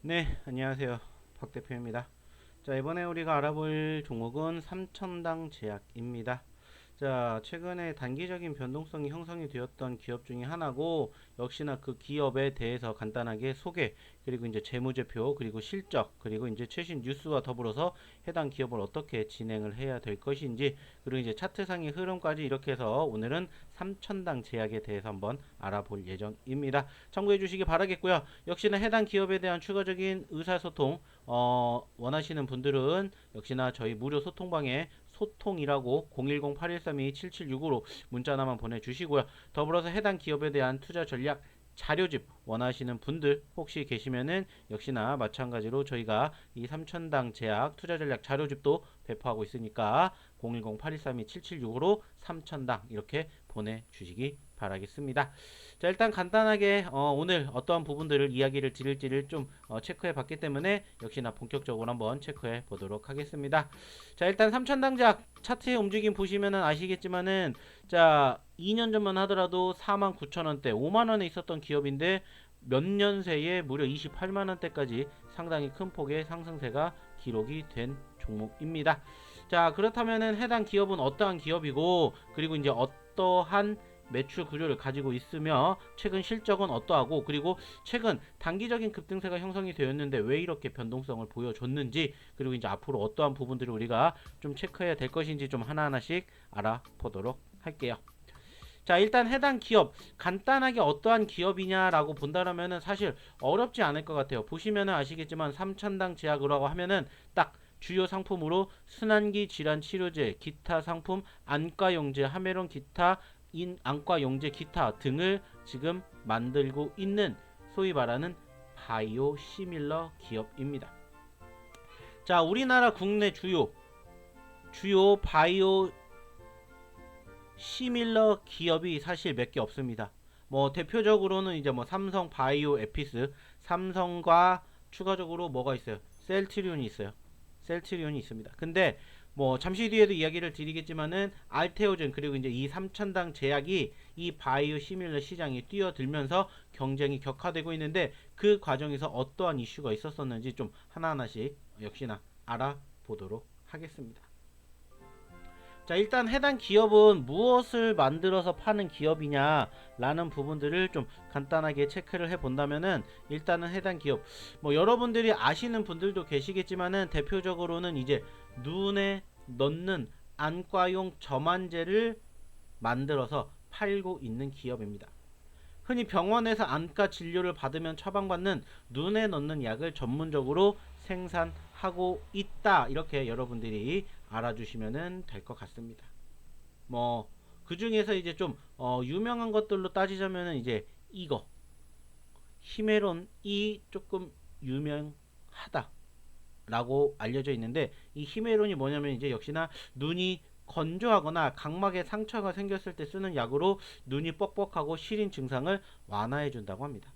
네, 안녕하세요. 박 대표입니다. 자, 이번에 우리가 알아볼 종목은 삼천당 제약입니다. 자, 최근에 단기적인 변동성이 형성이 되었던 기업 중에 하나고, 역시나 그 기업에 대해서 간단하게 소개, 그리고 이제 재무제표, 그리고 실적, 그리고 이제 최신 뉴스와 더불어서 해당 기업을 어떻게 진행을 해야 될 것인지, 그리고 이제 차트상의 흐름까지 이렇게 해서 오늘은 삼천당 제약에 대해서 한번 알아볼 예정입니다. 참고해 주시기 바라겠고요. 역시나 해당 기업에 대한 추가적인 의사소통, 원하시는 분들은 역시나 저희 무료 소통방에 소통이라고 010-8132-7765로 문자 하나만 보내주시고요. 더불어서 해당 기업에 대한 투자 전략 자료집 원하시는 분들 혹시 계시면은 역시나 마찬가지로 저희가 이 삼천당 제약 투자 전략 자료집도 배포하고 있으니까 010-8132-7765로 삼천당 이렇게 보내주시기 바라겠습니다. 자, 일단 간단하게 오늘 어떠한 부분들을 이야기를 드릴지를 좀 체크해 봤기 때문에 역시나 본격적으로 한번 체크해 보도록 하겠습니다. 자, 일단 삼천당작 차트의 움직임 보시면은 아시겠지만은 자, 2년 전만 하더라도 49,000원대, 5만원에 있었던 기업인데 몇 년 새에 무려 28만원대까지 상당히 큰 폭의 상승세가 기록이 된 종목입니다. 자, 그렇다면은 해당 기업은 어떠한 기업이고, 그리고 이제 어떠한 매출 구조를 가지고 있으며 최근 실적은 어떠하고, 그리고 최근 단기적인 급등세가 형성이 되었는데 왜 이렇게 변동성을 보여줬는지, 그리고 이제 앞으로 어떠한 부분들을 우리가 좀 체크해야 될 것인지 좀 하나하나씩 알아보도록 할게요. 자, 일단 해당 기업 간단하게 어떠한 기업이냐라고 본다라면은 사실 어렵지 않을 것 같아요. 보시면은 아시겠지만 삼천당 제약이라고 하면은 딱 주요 상품으로 순환기 질환 치료제, 기타 상품, 안과용제, 하메론 기타, 안과용제 기타 등을 지금 만들고 있는 소위 말하는 바이오 시밀러 기업입니다. 자, 우리나라 국내 주요 바이오 시밀러 기업이 사실 몇 개 없습니다. 뭐 대표적으로는 이제 뭐 삼성 바이오 에피스, 삼성과 추가적으로 뭐가 있어요? 셀트리온이 있어요. 셀트리온이 있습니다. 근데 뭐 잠시 뒤에도 이야기를 드리겠지만은 알테오젠 그리고 이제 이 삼천당 제약이 이 바이오 시밀러 시장에 뛰어들면서 경쟁이 격화되고 있는데 그 과정에서 어떠한 이슈가 있었었는지 좀 하나하나씩 역시나 알아보도록 하겠습니다. 자, 일단 해당 기업은 무엇을 만들어서 파는 기업이냐라는 부분들을 좀 간단하게 체크를 해 본다면은 일단은 해당 기업 뭐 여러분들이 아시는 분들도 계시겠지만은 대표적으로는 이제 눈에 넣는 안과용 점안제를 만들어서 팔고 있는 기업입니다. 흔히 병원에서 안과 진료를 받으면 처방받는 눈에 넣는 약을 전문적으로 생산하고 있다. 이렇게 여러분들이 알아주시면 될 것 같습니다. 뭐, 그 중에서 이제 좀, 유명한 것들로 따지자면은 이제 이거, 히메론이 조금 유명하다. 라고 알려져 있는데 이 히메론이 뭐냐면 이제 역시나 눈이 건조하거나 각막에 상처가 생겼을 때 쓰는 약으로 눈이 뻑뻑하고 시린 증상을 완화해 준다고 합니다.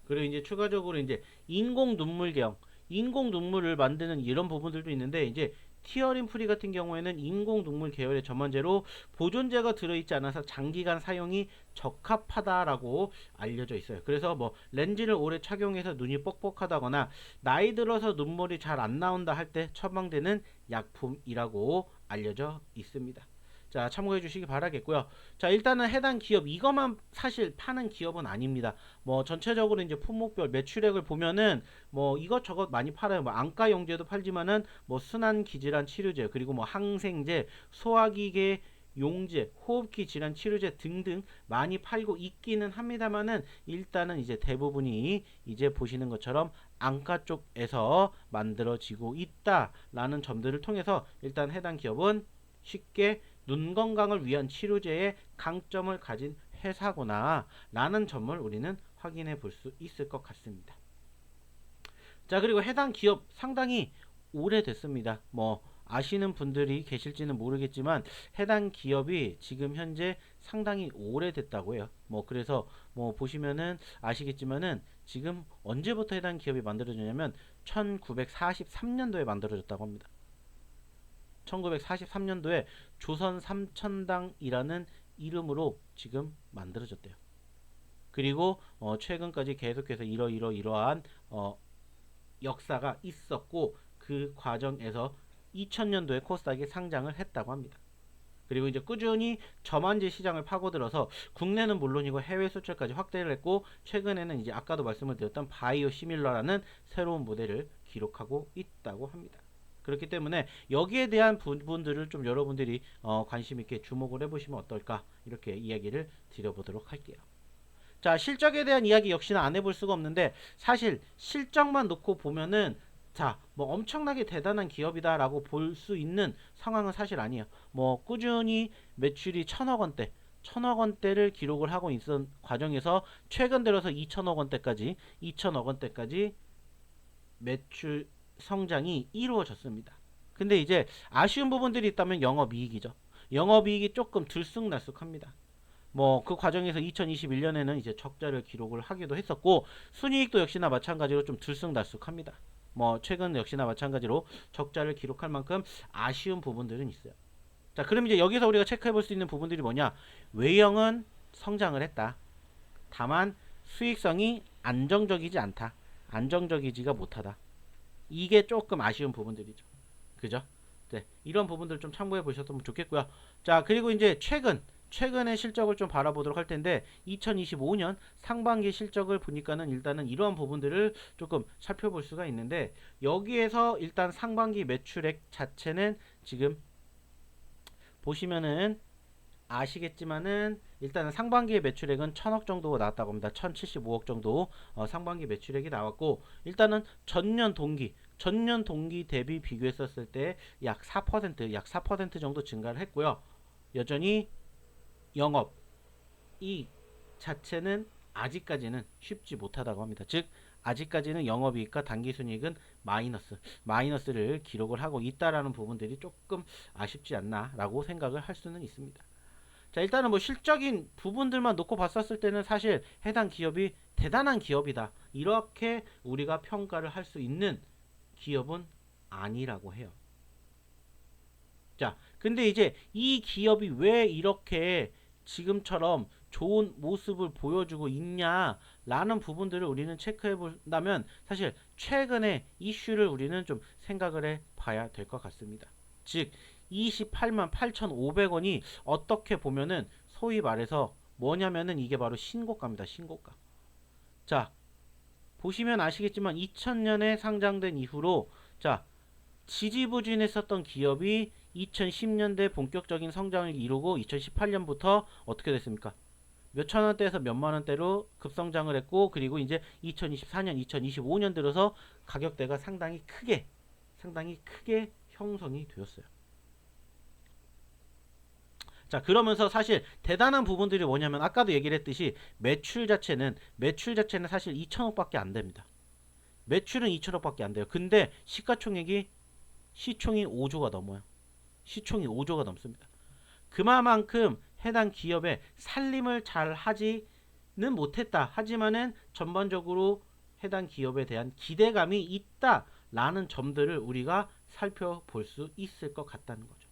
그리고 이제 추가적으로 이제 인공 눈물경, 인공 눈물을 만드는 이런 부분들도 있는데 이제 티어린 프리 같은 경우에는 인공 눈물 계열의 점원제로 보존제가 들어있지 않아서 장기간 사용이 적합하다라고 알려져 있어요. 그래서 뭐 렌즈를 오래 착용해서 눈이 뻑뻑하다거나 나이 들어서 눈물이 잘 안 나온다 할 때 처방되는 약품이라고 알려져 있습니다. 자, 참고해 주시기 바라겠고요. 자, 일단은 해당 기업 이것만 사실 파는 기업은 아닙니다. 뭐 전체적으로 이제 품목별 매출액을 보면은 뭐 이것저것 많이 팔아요. 뭐 안과 용제도 팔지만은 뭐 순환 기질환 치료제 그리고 뭐 항생제, 소화기계 용제, 호흡기 질환 치료제 등등 많이 팔고 있기는 합니다만은 일단은 이제 대부분이 이제 보시는 것처럼 안과 쪽에서 만들어지고 있다라는 점들을 통해서 일단 해당 기업은 쉽게 눈 건강을 위한 치료제의 강점을 가진 회사구나 라는 점을 우리는 확인해 볼 수 있을 것 같습니다. 자, 그리고 해당 기업 상당히 오래됐습니다. 뭐 아시는 분들이 계실지는 모르겠지만 해당 기업이 지금 현재 상당히 오래됐다고 해요. 뭐 그래서 뭐 보시면은 아시겠지만은 지금 언제부터 해당 기업이 만들어졌냐면 1943년도에 만들어졌다고 합니다. 1943년도에 조선 삼천당이라는 이름으로 지금 만들어졌대요. 그리고 최근까지 계속해서 이러한 역사가 있었고 그 과정에서 2000년도에 코스닥이 상장을 했다고 합니다. 그리고 이제 꾸준히 저만지 시장을 파고들어서 국내는 물론이고 해외 수출까지 확대를 했고 최근에는 이제 아까도 말씀을 드렸던 바이오 시밀러라는 새로운 모델을 기록하고 있다고 합니다. 그렇기 때문에 여기에 대한 부분들을 좀 여러분들이 관심 있게 주목을 해보시면 어떨까 이렇게 이야기를 드려보도록 할게요. 자, 실적에 대한 이야기 역시나 안 해볼 수가 없는데 사실 실적만 놓고 보면은 자, 뭐 엄청나게 대단한 기업이다라고 볼 수 있는 상황은 사실 아니에요. 뭐 꾸준히 매출이 1000억 원대를 기록을 하고 있던 과정에서 최근 들어서 2천억 원대까지 매출 성장이 이루어졌습니다. 근데 이제 아쉬운 부분들이 있다면 영업이익이죠. 영업이익이 조금 들쑥날쑥합니다. 뭐 그 과정에서 2021년에는 이제 적자를 기록을 하기도 했었고 순이익도 역시나 마찬가지로 좀 들쑥날쑥합니다. 뭐 최근 역시나 마찬가지로 적자를 기록할 만큼 아쉬운 부분들은 있어요. 자, 그럼 이제 여기서 우리가 체크해 볼 수 있는 부분들이 뭐냐? 외형은 성장을 했다. 다만 수익성이 안정적이지 않다. 안정적이지가 못하다. 이게 조금 아쉬운 부분들이죠. 그죠? 네, 이런 부분들 좀 참고해 보셨으면 좋겠고요. 자, 그리고 이제 최근의 실적을 좀 바라보도록 할 텐데 2025년 상반기 실적을 보니까는 일단은 이러한 부분들을 조금 살펴볼 수가 있는데 여기에서 일단 상반기 매출액 자체는 지금 보시면은 아시겠지만은 일단은 상반기의 매출액은 1000억 정도 나왔다고 합니다. 1075억 정도 상반기 매출액이 나왔고 일단은 전년 동기 대비 비교했었을 때 약 4% 정도 증가를 했고요. 여전히 영업 이 자체는 아직까지는 쉽지 못하다고 합니다. 즉 아직까지는 영업이익과 당기순이익은 마이너스를 기록을 하고 있다라는 부분들이 조금 아쉽지 않나라고 생각을 할 수는 있습니다. 자, 일단은 뭐 실적인 부분들만 놓고 봤었을 때는 사실 해당 기업이 대단한 기업이다 이렇게 우리가 평가를 할 수 있는 기업은 아니라고 해요. 자, 근데 이제 이 기업이 왜 이렇게 지금처럼 좋은 모습을 보여주고 있냐라는 부분들을 우리는 체크해 본다면 사실 최근의 이슈를 우리는 좀 생각을 해 봐야 될 것 같습니다. 즉 28만 8,500원이 어떻게 보면은 소위 말해서 뭐냐면은 이게 바로 신고가입니다. 신고가. 자, 보시면 아시겠지만 2000년에 상장된 이후로 자, 지지부진했었던 기업이 2010년대 본격적인 성장을 이루고 2018년부터 어떻게 됐습니까? 몇천 원대에서 몇만 원대로 급성장을 했고 그리고 이제 2024년, 2025년 들어서 가격대가 상당히 크게 형성이 되었어요. 자, 그러면서 사실 대단한 부분들이 뭐냐면 아까도 얘기를 했듯이 매출 자체는 사실 2천억밖에 안 됩니다. 매출은 2천억밖에 안 돼요. 근데 시총이 5조가 넘어요. 시총이 5조가 넘습니다. 그만큼 해당 기업의 살림을 잘 하지는 못했다. 하지만은 전반적으로 해당 기업에 대한 기대감이 있다라는 점들을 우리가 살펴볼 수 있을 것 같다는 거죠.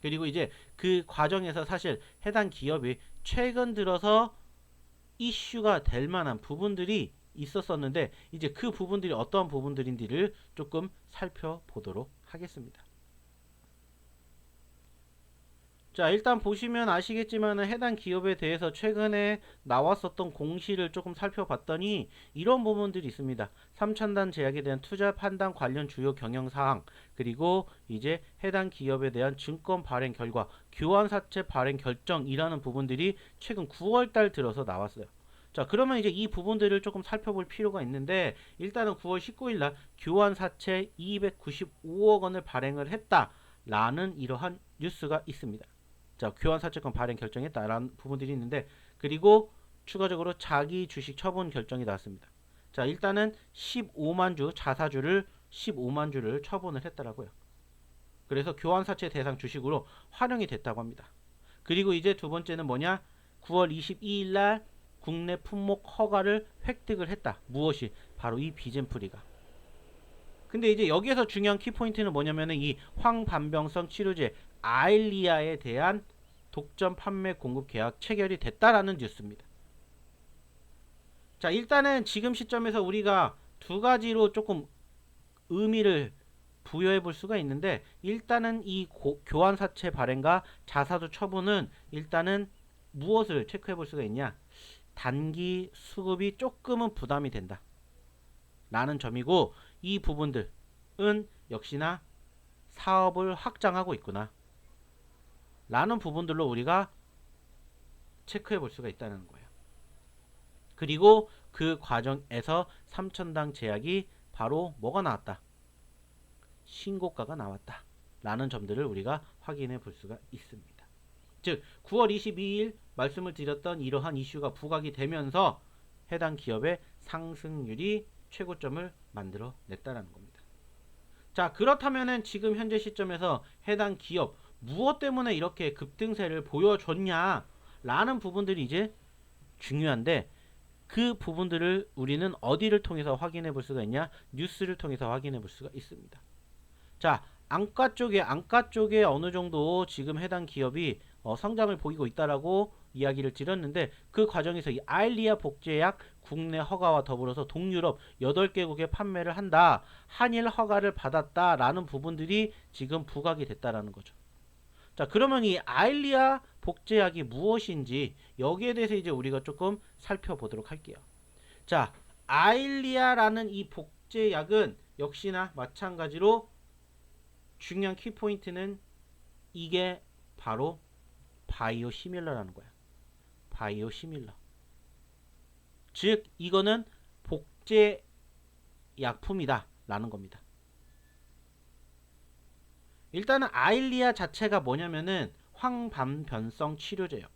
그리고 이제 그 과정에서 사실 해당 기업이 최근 들어서 이슈가 될 만한 부분들이 있었었는데 이제 그 부분들이 어떤 부분들인지를 조금 살펴보도록 하겠습니다. 자, 일단 보시면 아시겠지만 해당 기업에 대해서 최근에 나왔었던 공시를 조금 살펴봤더니 이런 부분들이 있습니다. 3차 제약에 대한 투자 판단 관련 주요 경영사항 그리고 이제 해당 기업에 대한 증권 발행 결과 교환사채 발행 결정이라는 부분들이 최근 9월달 들어서 나왔어요. 자, 그러면 이제 이 부분들을 조금 살펴볼 필요가 있는데 일단은 9월 19일날 교환사채 295억 원을 발행을 했다라는 이러한 뉴스가 있습니다. 자, 교환사채권 발행 결정했다라는 부분들이 있는데 그리고 추가적으로 자기 주식 처분 결정이 나왔습니다. 자, 일단은 15만 주 자사주를 15만 주를 처분을 했더라고요. 그래서 교환사채 대상 주식으로 활용이 됐다고 합니다. 그리고 이제 두 번째는 뭐냐? 9월 22일 날 국내 품목 허가를 획득을 했다. 무엇이? 바로 이 비젠프리가. 근데 이제 여기에서 중요한 키포인트는 뭐냐면은 이 황반병성 치료제 아일리아에 대한 독점 판매 공급 계약 체결이 됐다라는 뉴스입니다. 자, 일단은 지금 시점에서 우리가 두 가지로 조금 의미를 부여해 볼 수가 있는데, 일단은 이 교환사채 발행과 자사주 처분은 일단은 무엇을 체크해 볼 수가 있냐, 단기 수급이 조금은 부담이 된다 라는 점이고, 이 부분들은 역시나 사업을 확장하고 있구나 라는 부분들로 우리가 체크해 볼 수가 있다는 거예요. 그리고 그 과정에서 3천당 제약이 바로 뭐가 나왔다, 신고가가 나왔다 라는 점들을 우리가 확인해 볼 수가 있습니다. 즉 9월 22일 말씀을 드렸던 이러한 이슈가 부각이 되면서 해당 기업의 상승률이 최고점을 만들어 냈다는 겁니다. 자, 그렇다면은 지금 현재 시점에서 해당 기업 무엇 때문에 이렇게 급등세를 보여줬냐 라는 부분들이 이제 중요한데, 그 부분들을 우리는 어디를 통해서 확인해 볼 수가 있냐, 뉴스를 통해서 확인해 볼 수가 있습니다. 자, 안가 쪽에 어느 정도 지금 해당 기업이 성장을 보이고 있다라고 이야기를 드렸는데, 그 과정에서 이 아일리아 복제약 국내 허가와 더불어서 동유럽 8개국에 판매를 한다, 한일 허가를 받았다라는 부분들이 지금 부각이 됐다라는 거죠. 자, 그러면 이 아일리아 복제약이 무엇인지 여기에 대해서 이제 우리가 조금 살펴보도록 할게요. 자, 아일리아라는 이 복제약은 역시나 마찬가지로 중요한 키포인트는 이게 바로 바이오 시밀러라는 거야. 바이오 시밀러. 즉 이거는 복제 약품이다 라는 겁니다. 일단은 아일리아 자체가 뭐냐면은 황반변성 치료제예요.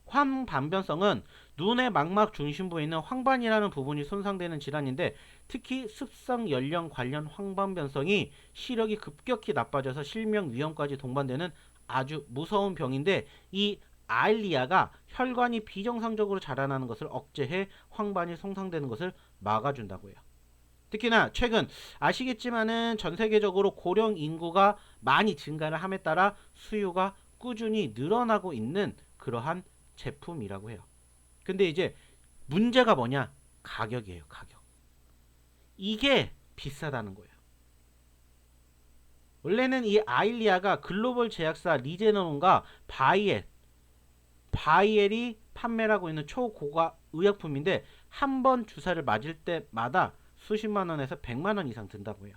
황반변성은 눈의 망막 중심부에 있는 황반이라는 부분이 손상되는 질환인데, 특히 습성 연령 관련 황반변성이 시력이 급격히 나빠져서 실명 위험까지 동반되는 아주 무서운 병인데, 이 아일리아가 혈관이 비정상적으로 자라나는 것을 억제해 황반이 손상되는 것을 막아준다고 해요. 특히나 최근 아시겠지만은 전 세계적으로 고령 인구가 많이 증가를 함에 따라 수요가 꾸준히 늘어나고 있는 그러한 제품이라고 해요. 근데 이제 문제가 뭐냐? 가격이에요, 가격. 이게 비싸다는 거예요. 원래는 이 아일리아가 글로벌 제약사 리제너론과 바이엘이 판매를 하고 있는 초고가 의약품인데, 한 번 주사를 맞을 때마다 수십만 원에서 100만 원 이상 든다고 해요.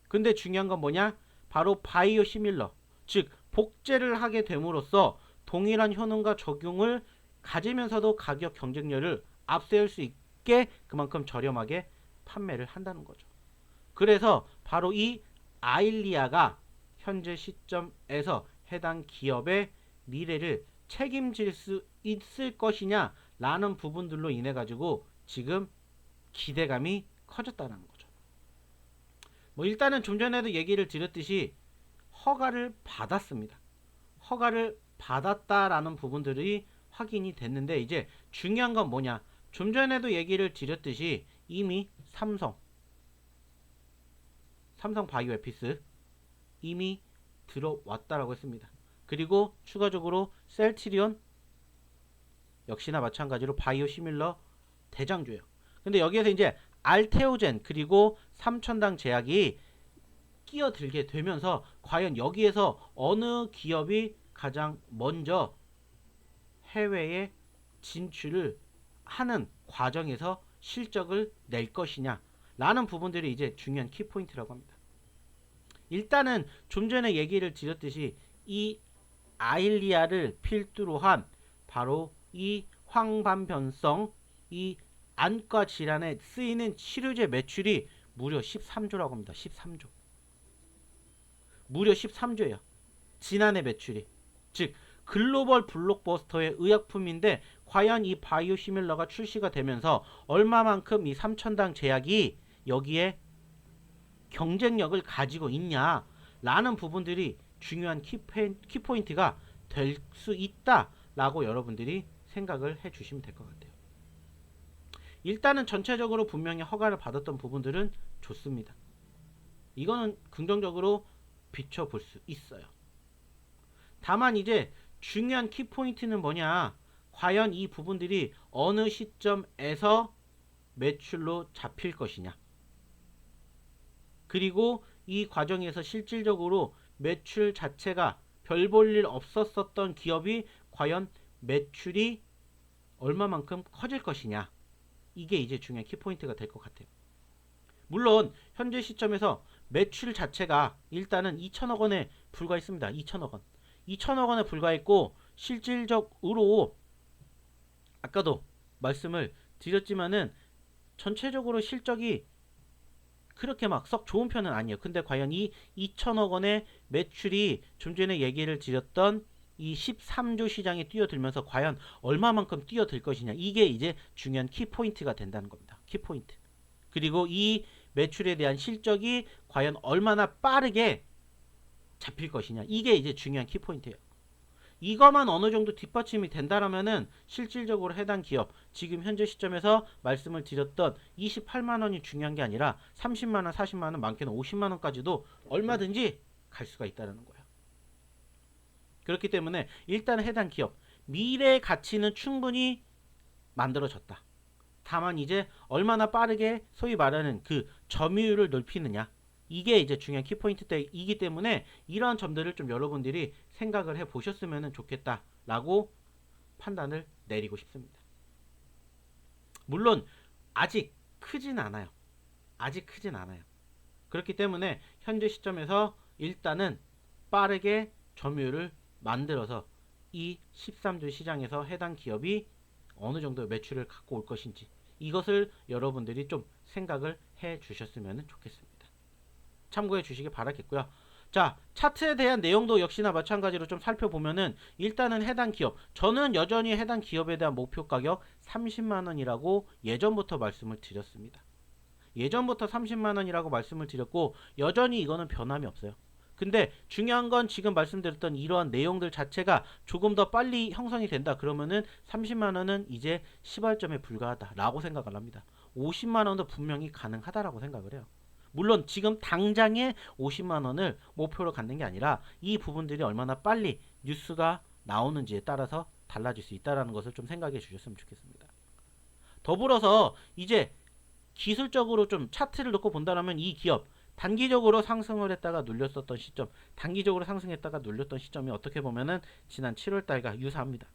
근데 중요한 건 뭐냐? 바로 바이오 시밀러, 즉 복제를 하게 됨으로써 동일한 효능과 적용을 가지면서도 가격 경쟁력을 앞세울 수 있게 그만큼 저렴하게 판매를 한다는 거죠. 그래서 바로 이 아일리아가 현재 시점에서 해당 기업의 미래를 책임질 수 있을 것이냐 라는 부분들로 인해 가지고 지금 기대감이 커졌다는 거죠. 뭐 일단은 좀 전에도 얘기를 드렸듯이 허가를 받았습니다. 허가를 받았다라는 부분들이 확인이 됐는데, 이제 중요한 건 뭐냐, 좀 전에도 얘기를 드렸듯이 이미 삼성 바이오에피스 이미 들어왔다라고 했습니다. 그리고 추가적으로 셀트리온 역시나 마찬가지로 바이오 시밀러 대장주예요. 근데 여기에서 이제 알테오젠 그리고 3천당 제약이 끼어들게 되면서 과연 여기에서 어느 기업이 가장 먼저 해외에 진출을 하는 과정에서 실적을 낼 것이냐 라는 부분들이 이제 중요한 키포인트라고 합니다. 일단은 좀 전에 얘기를 드렸듯이 이 아일리아를 필두로 한 바로 이 황반변성, 이 안과 질환에 쓰이는 치료제 매출이 무려 13조라고 합니다. 13조. 무려 13조예요. 지난해 매출이. 즉 글로벌 블록버스터의 의약품인데, 과연 이 바이오 시밀러가 출시가 되면서 얼마만큼 이 3천당 제약이 여기에 경쟁력을 가지고 있냐 라는 부분들이 중요한 키포인트가 될 수 있다라고 여러분들이 생각을 해 주시면 될 것 같아요. 일단은 전체적으로 분명히 허가를 받았던 부분들은 좋습니다. 이거는 긍정적으로 비춰볼 수 있어요. 다만 이제 중요한 키포인트는 뭐냐, 과연 이 부분들이 어느 시점에서 매출로 잡힐 것이냐. 그리고 이 과정에서 실질적으로 매출 자체가 별 볼 일 없었던 기업이 과연 매출이 얼마만큼 커질 것이냐. 이게 이제 중요한 키포인트가 될 것 같아요. 물론 현재 시점에서 매출 자체가 일단은 2천억 원에 불과했습니다. 2천억 원. 2천억 원에 불과했고 실질적으로 아까도 말씀을 드렸지만은 전체적으로 실적이 그렇게 막 썩 좋은 편은 아니에요. 근데 과연 이 2천억 원의 매출이 좀 전에 얘기를 드렸던 이 13조 시장에 뛰어들면서 과연 얼마만큼 뛰어들 것이냐. 이게 이제 중요한 키포인트가 된다는 겁니다. 키포인트. 그리고 이 매출에 대한 실적이 과연 얼마나 빠르게 잡힐 것이냐. 이게 이제 중요한 키포인트예요. 이것만 어느 정도 뒷받침이 된다라면은 실질적으로 해당 기업 지금 현재 시점에서 말씀을 드렸던 28만 원이 중요한 게 아니라 30만 원, 40만 원, 많게는 50만 원까지도 얼마든지 갈 수가 있다는 거예요. 그렇기 때문에 일단 해당 기업 미래 가치는 충분히 만들어졌다. 다만 이제 얼마나 빠르게 소위 말하는 그 점유율을 넓히느냐. 이게 이제 중요한 키포인트이기 때문에 이러한 점들을 좀 여러분들이 생각을 해 보셨으면 좋겠다라고 판단을 내리고 싶습니다. 물론 아직 크진 않아요. 아직 크진 않아요. 그렇기 때문에 현재 시점에서 일단은 빠르게 점유율을 만들어서 이 13조 시장에서 해당 기업이 어느 정도 매출을 갖고 올 것인지 이것을 여러분들이 좀 생각을 해 주셨으면 좋겠습니다. 참고해 주시기 바라겠고요. 자, 차트에 대한 내용도 역시나 마찬가지로 좀 살펴보면은 일단은 해당 기업, 저는 여전히 해당 기업에 대한 목표 가격 30만 원이라고 예전부터 말씀을 드렸습니다. 예전부터 30만 원이라고 말씀을 드렸고 여전히 이거는 변함이 없어요. 근데 중요한 건 지금 말씀드렸던 이러한 내용들 자체가 조금 더 빨리 형성이 된다 그러면은 30만 원은 이제 시발점에 불과하다라고 생각을 합니다. 50만 원도 분명히 가능하다라고 생각을 해요. 물론 지금 당장에 50만 원을 목표로 갖는 게 아니라 이 부분들이 얼마나 빨리 뉴스가 나오는지에 따라서 달라질 수 있다는 것을 좀 생각해 주셨으면 좋겠습니다. 더불어서 이제 기술적으로 좀 차트를 놓고 본다면 이 기업 단기적으로 상승을 했다가 눌렸었던 시점, 단기적으로 상승했다가 눌렸던 시점이 어떻게 보면은 지난 7월 달과 유사합니다.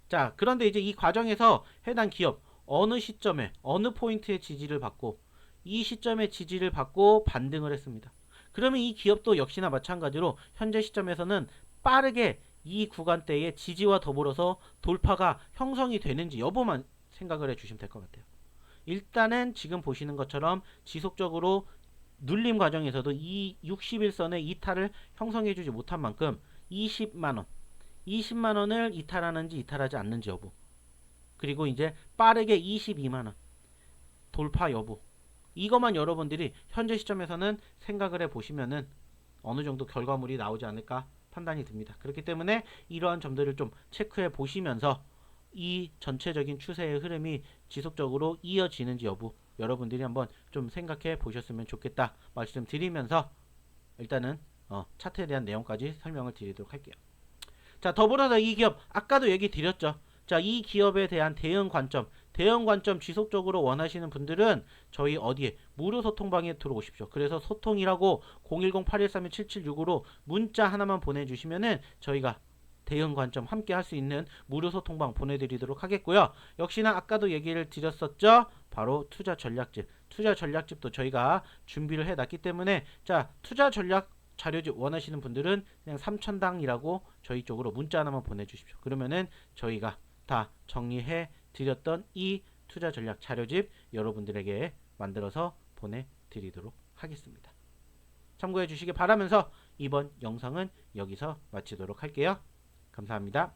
자, 그런데 이제 이 과정에서 해당 기업 어느 시점에 어느 포인트의 지지를 받고 이 시점에 지지를 받고 반등을 했습니다. 그러면 이 기업도 역시나 마찬가지로 현재 시점에서는 빠르게 이 구간대의 지지와 더불어서 돌파가 형성이 되는지 여부만 생각을 해주시면 될 것 같아요. 일단은 지금 보시는 것처럼 지속적으로 눌림 과정에서도 이 61선의 이탈을 형성해주지 못한 만큼 20만원, 20만원을 이탈하는지 이탈하지 않는지 여부, 그리고 이제 빠르게 22만원 돌파 여부, 이것만 여러분들이 현재 시점에서는 생각을 해보시면은 어느 정도 결과물이 나오지 않을까 판단이 듭니다. 그렇기 때문에 이러한 점들을 좀 체크해 보시면서 이 전체적인 추세의 흐름이 지속적으로 이어지는지 여부 여러분들이 한번 좀 생각해 보셨으면 좋겠다 말씀드리면서 일단은 차트에 대한 내용까지 설명을 드리도록 할게요. 자, 더불어서 이 기업 아까도 얘기 드렸죠. 자, 이 기업에 대한 대응 관점 지속적으로 원하시는 분들은 저희 어디에 무료 소통방에 들어오십시오. 그래서 소통이라고 010-8131-7765로 문자 하나만 보내주시면은 저희가 대응 관점 함께 할 수 있는 무료 소통방 보내드리도록 하겠고요. 역시나 아까도 얘기를 드렸었죠. 바로 투자 전략집도 저희가 준비를 해놨기 때문에 자, 투자 전략 자료집 원하시는 분들은 그냥 3,000당이라고 저희 쪽으로 문자 하나만 보내주십시오. 그러면은 저희가 다 정리해 드렸던 이 투자 전략 자료집 여러분들에게 만들어서 보내드리도록 하겠습니다. 참고해 주시기 바라면서 이번 영상은 여기서 마치도록 할게요. 감사합니다.